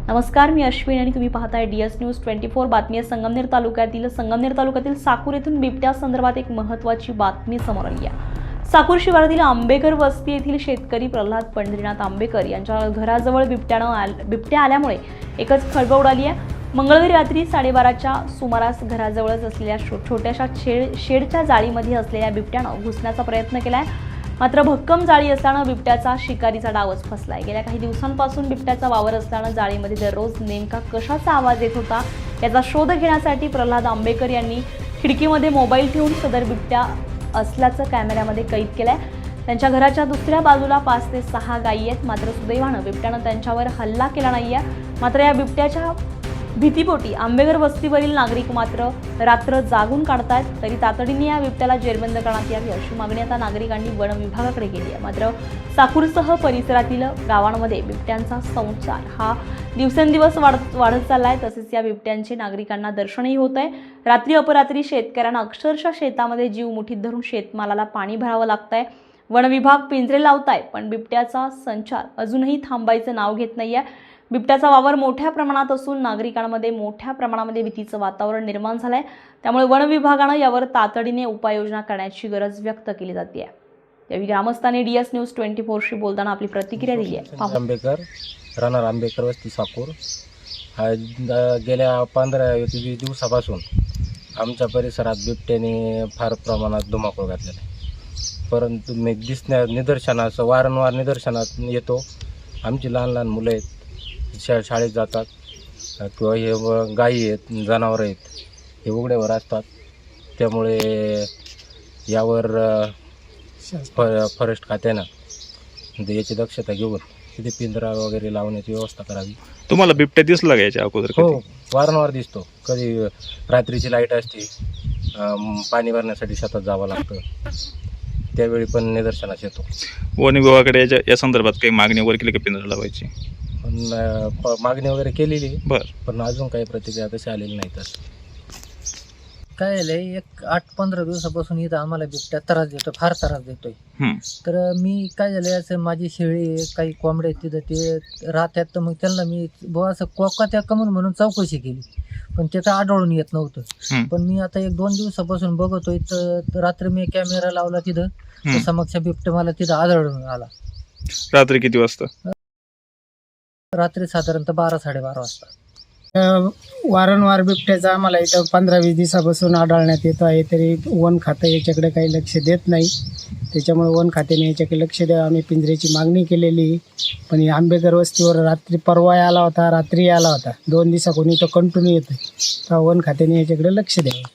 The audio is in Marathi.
नमस्कार, मी अश्विन आणि तुम्ही पाहताय DS न्यूज 24 बातमी. संगमनेर तालुक्यातील साकूर येथून बिबट्या संदर्भात एक महत्त्वाची बातमी समोर आली आहे. साकूर शिवारातील आंबेकर वस्ती येथील शेतकरी प्रल्हाद पंढरीनाथ आंबेकर यांच्या घराजवळ बिबट्या आल्यामुळे एकच खळबळ उडाली आहे. मंगळवारी रात्री 12:30च्या सुमारास घराजवळच असलेल्या छोट्याशा शेडच्या जाळीमध्ये असलेल्या बिबट्यानं घुसण्याचा प्रयत्न केलाय. मात्र भक्कम जाळी असल्यानं बिबट्याचा शिकारीचा डावच फसलाय. गेल्या काही दिवसांपासून बिबट्याचा वावर असल्यानं जाळीमध्ये दररोज नेमका कशाचा आवाज येत होता याचा शोध घेण्यासाठी प्रल्हाद आंबेकर यांनी खिडकीमध्ये मोबाईल ठेवून सदर बिबट्या असल्याचं कॅमेऱ्यामध्ये कैद केलंय. त्यांच्या घराच्या दुसऱ्या बाजूला 5 ते 6 गायी आहेत. मात्र सुदैवानं बिबट्यानं त्यांच्यावर हल्ला केला नाहीये. मात्र या बिबट्याच्या भीतीपोटी आंबेकर वस्तीवरील नागरिक मात्र रात्र जागून काढतायत. तरी तातडीने या बिबट्याला जेरबंद करण्यात यावी अशी मागणी आता नागरिकांनी वन विभागाकडे केली आहे. मात्र साकूरसह परिसरातील गावांमध्ये बिबट्यांचा संचार हा दिवसेंदिवस वाढत चाललाय. तसेच या बिबट्यांचे नागरिकांना दर्शनही होत आहे. रात्री अपरात्री शेतकऱ्यांना अक्षरशः शेतामध्ये जीव मुठीत धरून शेतमालाला पाणी भरावं लागतंय. वन विभाग पिंजरे लावताय, पण बिबट्याचा संचार अजूनही थांबायचं नाव घेत नाहीये. बिबट्याचा वावर मोठ्या प्रमाणात असून नागरिकांमध्ये मोठ्या प्रमाणामध्ये भीतीचं वातावरण निर्माण झालंय. त्यामुळे वन विभागानं यावर तातडीने उपाययोजना करण्याची गरज व्यक्त केली जाते. यावेळी ग्रामस्थांनी DS न्यूज 24शी बोलताना आपली प्रतिक्रिया दिली आहे. आंबेकर राहणार आंबेकर वस्ती साकूर. गेल्या 15-20 दिवसापासून आमच्या परिसरात बिबट्याने फार प्रमाणात धुमाकूळ घातलेला आहे. परंतु निदर्शनाचं वारंवार निदर्शनात येतो. आमची लहान लहान मुलं आहेत, शाळेत जातात किंवा हे गायी आहेत, जनावरं आहेत, हे उघड्यावर असतात. त्यामुळे यावर फॉरेस्ट खात्यानं याची दक्षता घेऊन तिथे पिंजरा वगैरे लावण्याची व्यवस्था करावी. तुम्हाला बिबट्या दिसला का याच्या अगोदर? हो, वारंवार दिसतो. कधी रात्रीची लाईट असते, पाणी भरण्यासाठी शेतात जावं लागतं, त्यावेळी पण निदर्शनास येतो. वन विभागाकडे या संदर्भात काही मागणी वगैरे केली का पिंजरा लावायची? पण मागणी वगैरे केलेली आहे, बरं, पण अजून काही प्रतिक्रिया तशी आलेली नाही. तसं काय झालंय, एक 8-15 दिवसापासून इथं आम्हाला बिबट्या त्रास देतोय, फार त्रास देतोय. तर मी काय झालंय, असं माझी शेळी काही कोंबडे तिथं ते राहतात, तर मग त्यांना मी बुवा असं कोका त्या कमून म्हणून चौकशी केली, पण त्याचं आढळून येत नव्हतं. पण मी आता 1-2 दिवसापासून बघतोय, तर रात्री मी कॅमेरा लावला तिथं, तर समक्ष बिबट्या मला तिथं आढळून आला. रात्री किती वाजता? रात्री साधारणतः 12-12:30 वाजता. वारंवार बिबट्याचा आम्हाला इथं 15-20 दिवसापासून आढळण्यात येतो आहे. तरी वन खातं याच्याकडे काही लक्ष देत नाही. त्याच्यामुळे वन खात्याने याच्याकडे लक्ष द्यावं. आम्ही पिंजऱ्याची मागणी केलेली, पण ही आंबेकर वस्तीवर रात्री परवा आला होता, रात्री आला होता. 2 दिवसा कोणी तो कंटिन्यू येतो. तर वन खात्याने याच्याकडे लक्ष द्यावं.